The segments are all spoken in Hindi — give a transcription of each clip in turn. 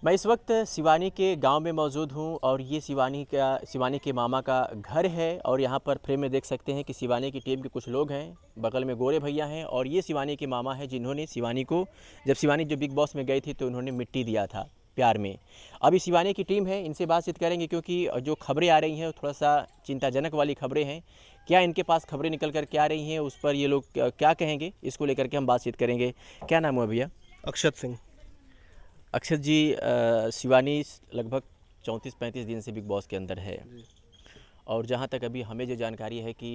मैं इस वक्त सिवानी के गांव में मौजूद हूं और ये सिवानी के मामा का घर है। और यहां पर फ्रेम में देख सकते हैं कि सिवानी की टीम के कुछ लोग हैं, बगल में गोरे भैया हैं और ये सिवानी के मामा हैं जिन्होंने सिवानी को, जब सिवानी जो बिग बॉस में गई थी तो उन्होंने मिट्टी दिया था प्यार में। अभी सिवानी की टीम है, इनसे बातचीत करेंगे क्योंकि जो खबरें आ रही हैं वो थोड़ा सा चिंताजनक वाली खबरें हैं। क्या इनके पास खबरें निकल कर क्या आ रही हैं, उस पर ये लोग क्या कहेंगे, इसको लेकर के हम बातचीत करेंगे। क्या नाम हुआ भैया? अक्षत सिंह। अक्षत जी, शिवानी लगभग 34-35 दिन से बिग बॉस के अंदर है और जहाँ तक अभी हमें जो जानकारी है कि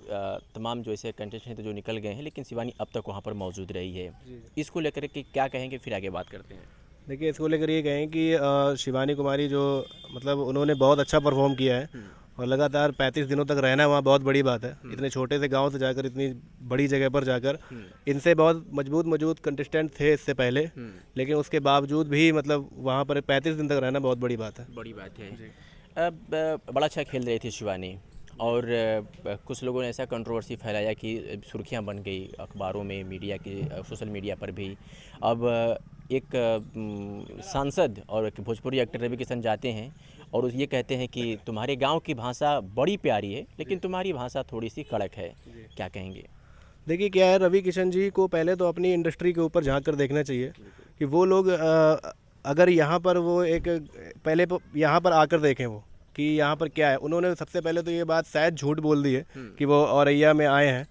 तमाम जो ऐसे कंटेस्टेंट जो निकल गए हैं, लेकिन शिवानी अब तक वहाँ पर मौजूद रही है। इसको लेकर के क्या कहेंगे, फिर आगे बात करते हैं। देखिए, इसको लेकर ये कहें कि शिवानी कुमारी जो मतलब उन्होंने बहुत अच्छा परफॉर्म किया है और लगातार 35 दिनों तक रहना वहाँ बहुत बड़ी बात है। इतने छोटे से गांव से जाकर इतनी बड़ी जगह पर जाकर, इनसे बहुत मजबूत कंटेस्टेंट थे इससे पहले, लेकिन उसके बावजूद भी मतलब वहाँ पर 35 दिन तक रहना बहुत बड़ी बात है। बड़ी बात है। अब बड़ा अच्छा खेल रही थी शिवानी और कुछ लोगों ने ऐसा कंट्रोवर्सी फैलाया कि सुर्खियां बन गई अखबारों में, मीडिया के, सोशल मीडिया पर भी। अब एक सांसद और एक भोजपुरी एक्टर रवि किशन जाते हैं और ये कहते हैं कि तुम्हारे गांव की भाषा बड़ी प्यारी है लेकिन तुम्हारी भाषा थोड़ी सी कड़क है। क्या कहेंगे? देखिए, क्या है, रवि किशन जी को पहले तो अपनी इंडस्ट्री के ऊपर झांक कर देखना चाहिए कि वो लोग अगर यहाँ पर वो एक पहले यहाँ पर आकर देखें वो कि यहाँ पर क्या है। उन्होंने सबसे पहले तो ये बात शायद झूठ बोल दी है कि वो औरैया में आए हैं,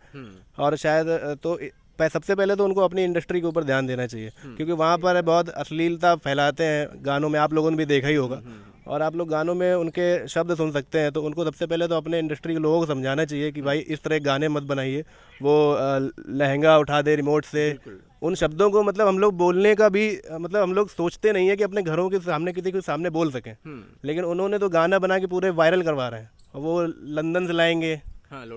और शायद तो सबसे पहले तो उनको अपनी इंडस्ट्री के ऊपर ध्यान देना चाहिए क्योंकि वहाँ पर बहुत अश्लीलता फैलाते हैं गानों में। आप लोगों ने भी देखा ही होगा और आप लोग गानों में उनके शब्द सुन सकते हैं। तो उनको सबसे पहले तो अपने इंडस्ट्री के लोगों को समझाना चाहिए कि भाई इस तरह गाने मत बनाइए। वो लहंगा उठा दे रिमोट से, उन शब्दों को मतलब हम लोग बोलने का भी मतलब हम लोग सोचते नहीं है कि अपने घरों के सामने किसी के सामने बोल सकें, लेकिन उन्होंने तो गाना बना के पूरे वायरल करवा रहे हैं। वो लंदन से लाएंगे,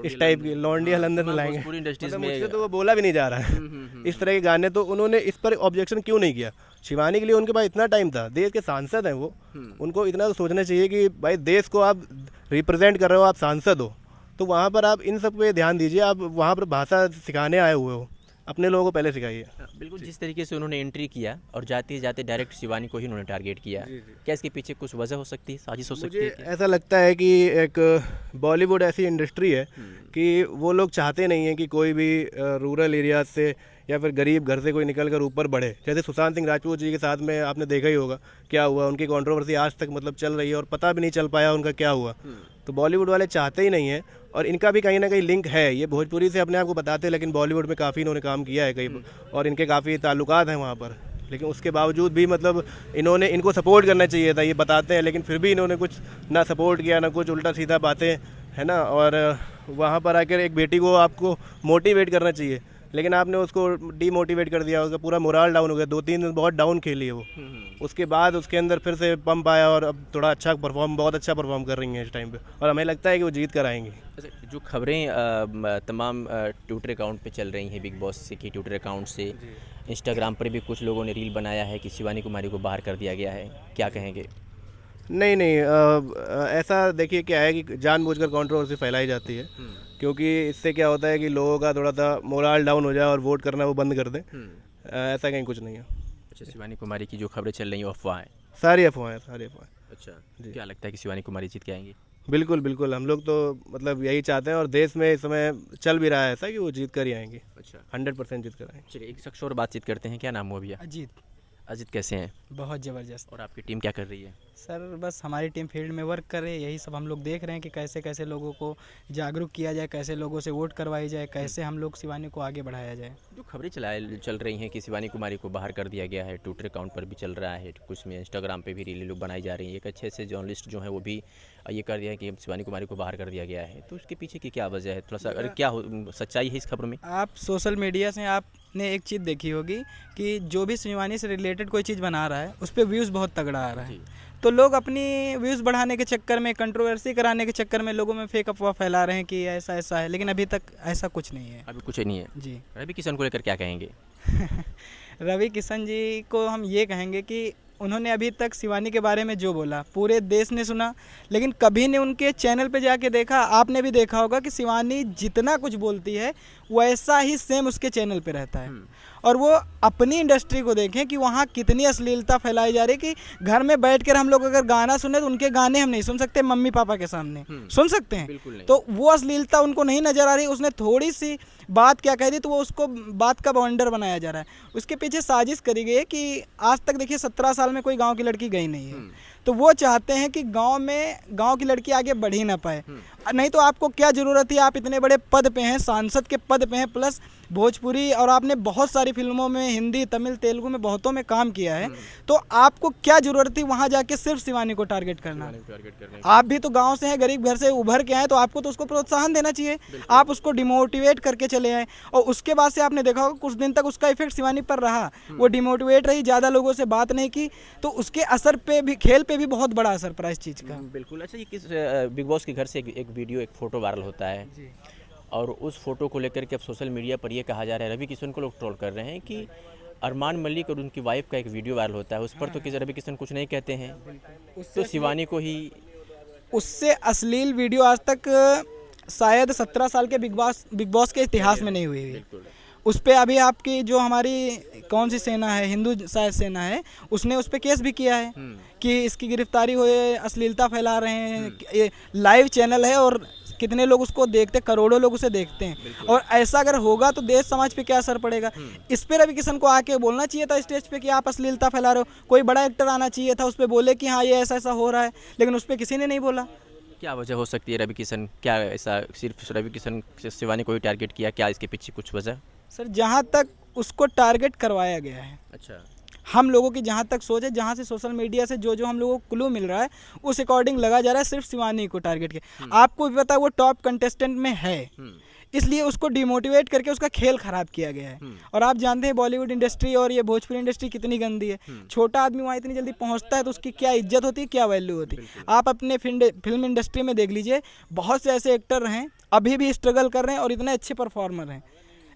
इस टाइप की लौंडिया लंदन से लाएंगे, मतलब मुझसे तो वो बोला भी नहीं जा रहा है इस तरह के गाने। तो उन्होंने इस पर ऑब्जेक्शन क्यों नहीं किया? शिवानी के लिए उनके पास इतना टाइम था, देश के सांसद हैं वो, उनको इतना तो सोचना चाहिए कि भाई देश को आप रिप्रेजेंट कर रहे हो, आप सांसद हो, तो वहाँ पर आप इन सब पे ध्यान दीजिए। आप वहाँ पर भाषा सिखाने आए हुए हो, अपने लोगों को पहले सिखाइए। बिल्कुल, जिस तरीके से उन्होंने एंट्री किया और जाते जाते डायरेक्ट शिवानी को ही उन्होंने टारगेट किया, क्या इसके पीछे कुछ वजह हो सकती है, साजिश हो सकती है? ऐसा लगता है कि एक बॉलीवुड ऐसी इंडस्ट्री है कि वो लोग चाहते नहीं हैं कि कोई भी रूरल एरिया से या फिर गरीब घर से कोई निकल कर ऊपर बढ़े। जैसे सुशांत सिंह राजपूत जी के साथ में आपने देखा ही होगा क्या हुआ, उनकी कंट्रोवर्सी आज तक मतलब चल रही है और पता भी नहीं चल पाया उनका क्या हुआ। तो बॉलीवुड वाले चाहते ही नहीं है, और इनका भी कहीं ना कहीं लिंक है। ये भोजपुरी से अपने आप को बताते हैं लेकिन बॉलीवुड में काफ़ी इन्होंने काम किया है कहीं, और इनके काफ़ी ताल्लुकात हैं वहाँ पर, लेकिन उसके बावजूद भी मतलब इन्होंने इनको सपोर्ट करना चाहिए था। ये बताते हैं लेकिन फिर भी इन्होंने कुछ ना सपोर्ट किया ना कुछ, उल्टा सीधा बातें, है ना। और वहाँ पर आकर एक बेटी को आपको मोटिवेट करना चाहिए, लेकिन आपने उसको डीमोटिवेट कर दिया, उसका पूरा मोराल डाउन हो गया। 2-3 दिन बहुत डाउन खेली है वो, उसके बाद उसके अंदर फिर से पंप आया और अब थोड़ा अच्छा बहुत अच्छा परफॉर्म कर रही हैं इस टाइम पे, और हमें लगता है कि वो जीत कर आएंगी। जो खबरें तमाम ट्विटर अकाउंट पे चल रही हैं, बिग बॉस से की ट्विटर अकाउंट से, इंस्टाग्राम पर भी कुछ लोगों ने रील बनाया है कि शिवानी कुमारी को बाहर कर दिया गया है, क्या कहेंगे? नहीं, ऐसा देखिए क्या है कि जानबूझकर कंट्रोवर्सी फैलाई जाती है, क्योंकि इससे क्या होता है कि लोगों का थोड़ा सा मोराल डाउन हो जाए और वोट करना वो बंद कर दें। ऐसा कहीं कुछ नहीं है। अच्छा, शिवानी कुमारी की जो खबरें चल रही हैं अफवाह है? सारी अफवाहें, सारी अफवाहें। अच्छा, क्या लगता है कि शिवानी कुमारी जीत के आएंगी? बिल्कुल बिल्कुल, हम लोग तो मतलब यही चाहते हैं, और देश में इस समय चल भी रहा है ऐसा कि वो जीत कर ही आएंगी। अच्छा, 100% जीत कर आएंगे। चलिए एक शख्स और बातचीत करते हैं। क्या नाम हुआ भैया? अजीत। अजीत, कैसे हैं? बहुत ज़बरदस्त। और आपकी टीम क्या कर रही है? सर बस हमारी टीम फील्ड में वर्क कर रही है, यही सब हम लोग देख रहे हैं कि कैसे कैसे लोगों को जागरूक किया जाए, कैसे लोगों से वोट करवाई जाए, कैसे हम लोग शिवानी को आगे बढ़ाया जाए। जो खबरें चल रही हैं कि शिवानी कुमारी को बाहर कर दिया गया है, ट्विटर अकाउंट पर भी चल रहा है, कुछ में इंस्टाग्राम पे भी रीलें लोग बनाई जा रही हैं, एक अच्छे से जर्नलिस्ट जो है वो भी ये कर दिया है कि शिवानी कुमारी को बाहर कर दिया गया है, तो उसके पीछे की क्या वजह है? थोड़ा सा अगर क्या सच्चाई है इस खबर में? आप सोशल मीडिया से आपने एक चीज़ देखी होगी कि जो भी शिवानी से रिलेटेड कोई चीज़ बना रहा है उस पर व्यूज़ बहुत तगड़ा आ रहा है, तो लोग अपनी व्यूज़ बढ़ाने के चक्कर में, कंट्रोवर्सी कराने के चक्कर में लोगों में फेक अफवाह फैला रहे हैं कि ऐसा ऐसा है, लेकिन अभी तक ऐसा कुछ नहीं है। अभी कुछ नहीं है जी। रवि किशन को लेकर क्या कहेंगे? रवि किशन जी को हम ये कहेंगे कि उन्होंने अभी तक शिवानी के बारे में जो बोला पूरे देश ने सुना, लेकिन कभी ने उनके चैनल पे जाके देखा। आपने भी देखा होगा कि शिवानी जितना कुछ बोलती है वैसा ही सेम उसके चैनल पे रहता है। और वो अपनी इंडस्ट्री को देखें कि वहाँ कितनी अश्लीलता फैलाई जा रही है कि घर में बैठ कर हम लोग अगर गाना सुने तो उनके गाने हम नहीं सुन सकते मम्मी पापा के सामने, सुन सकते हैं तो वो अश्लीलता उनको नहीं नज़र आ रही। उसने थोड़ी सी बात क्या कह दी तो वो उसको बात का बवंडर बनाया जा रहा है। उसके पीछे साजिश करी गई है कि आज तक देखिए 17 साल में कोई गांव की लड़की गई नहीं है, तो वो चाहते हैं कि गांव की लड़की आगे बढ़ ही ना पाए। नहीं तो आपको क्या ज़रूरत है, आप इतने बड़े पद पे हैं, सांसद के पद पे हैं, प्लस भोजपुरी और आपने बहुत सारी फिल्मों में हिंदी तमिल तेलुगु में बहुतों में काम किया है, तो आपको क्या ज़रूरत थी वहाँ जाके सिर्फ शिवानी को टारगेट करना। आप भी तो गांव से हैं, गरीब घर से उभर के आए, तो आपको तो उसको प्रोत्साहन देना चाहिए। आप उसको डिमोटिवेट करके चले आए और उसके बाद से आपने देखा होगा कुछ दिन तक उसका इफेक्ट शिवानी पर रहा, वो डिमोटिवेट रही, ज़्यादा लोगों से बात नहीं की, तो उसके असर पे भी, खेल पे भी बहुत बड़ा असर पड़ा इस चीज़ का। बिल्कुल। अच्छा, ये किस बिग बॉस के घर से एक वीडियो, एक फ़ोटो वायरल होता है और उस फोटो को लेकर के अब सोशल मीडिया पर ये कहा जा रहा है, रवि किशन को लोग ट्रोल कर रहे हैं कि अरमान मलिक और उनकी वाइफ का एक वीडियो वायरल होता है, उस पर तो किसी रवि किशन कुछ नहीं कहते हैं, तो शिवानी को ही उससे अश्लील वीडियो आज तक शायद 17 साल के बिग बॉस के इतिहास में नहीं हुई है। उस पर अभी आपकी जो हमारी कौन सी सेना है, हिंदू शायद सेना है, उसने उस पर केस भी किया है कि इसकी गिरफ्तारी हुए, अश्लीलता फैला रहे हैं। ये लाइव चैनल है और कितने लोग उसको देखते, करोड़ों लोग उसे देखते हैं, और ऐसा अगर होगा तो देश समाज पे क्या असर पड़ेगा। इस पे रवि किशन को आके बोलना चाहिए था स्टेज पे कि आप अश्लीलता फैला रहे हो। कोई बड़ा एक्टर आना चाहिए था, उस पर बोले कि हाँ ये ऐसा ऐसा हो रहा है, लेकिन उस पर किसी ने नहीं बोला। क्या वजह हो सकती है? रवि किशन क्या ऐसा सिर्फ रवि किशन शिवानी को ही टारगेट किया, क्या इसके पीछे कुछ वजह? सर जहाँ तक उसको टारगेट करवाया गया है, अच्छा, हम लोगों की जहाँ तक सोच है, जहाँ से सोशल मीडिया से जो हम लोगों को क्लू मिल रहा है, उस अकॉर्डिंग लगा जा रहा है सिर्फ शिवानी को टारगेट किया। आपको भी पता है वो टॉप कंटेस्टेंट में है, इसलिए उसको डिमोटिवेट करके उसका खेल खराब किया गया है। और आप जानते हैं बॉलीवुड इंडस्ट्री और ये भोजपुरी इंडस्ट्री कितनी गंदी है। छोटा आदमी वहाँ इतनी जल्दी पहुँचता है तो उसकी क्या इज्जत होती है, क्या वैल्यू होती है। आप अपने फिल्म इंडस्ट्री में देख लीजिए, बहुत से ऐसे एक्टर हैं अभी भी स्ट्रगल कर रहे हैं और इतने अच्छे परफॉर्मर हैं,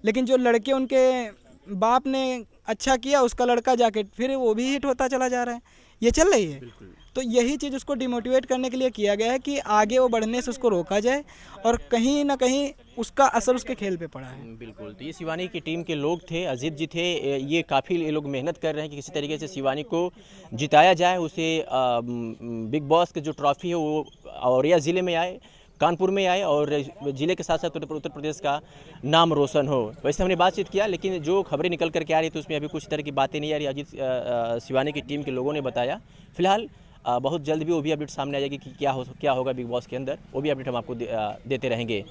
लेकिन जो लड़के उनके बाप ने अच्छा किया, उसका लड़का जाके फिर वो भी हिट होता चला जा रहा है। ये चल रही है। तो यही चीज़ उसको डिमोटिवेट करने के लिए किया गया है कि आगे वो बढ़ने से उसको रोका जाए, और कहीं ना कहीं उसका असर उसके खेल पे पड़ा है। बिल्कुल। तो ये शिवानी की टीम के लोग थे, अजीत जी थे, ये काफ़ी ये लोग मेहनत कर रहे हैं कि किसी तरीके से शिवानी को जिताया जाए, उसे बिग बॉस की जो ट्रॉफी है वो औरैया ज़िले में आए, कानपुर में आए और ज़िले के साथ साथ उत्तर प्रदेश का नाम रोशन हो। वैसे हमने बातचीत किया, लेकिन जो खबरें निकल कर के आ रही थी उसमें अभी कुछ तरह की बातें नहीं आ रही। अजीत शिवानी की टीम के लोगों ने बताया। फिलहाल बहुत जल्द भी वो भी अपडेट सामने आ जाएगी कि क्या होगा बिग बॉस के अंदर, वो भी अपडेट हम आपको देते रहेंगे।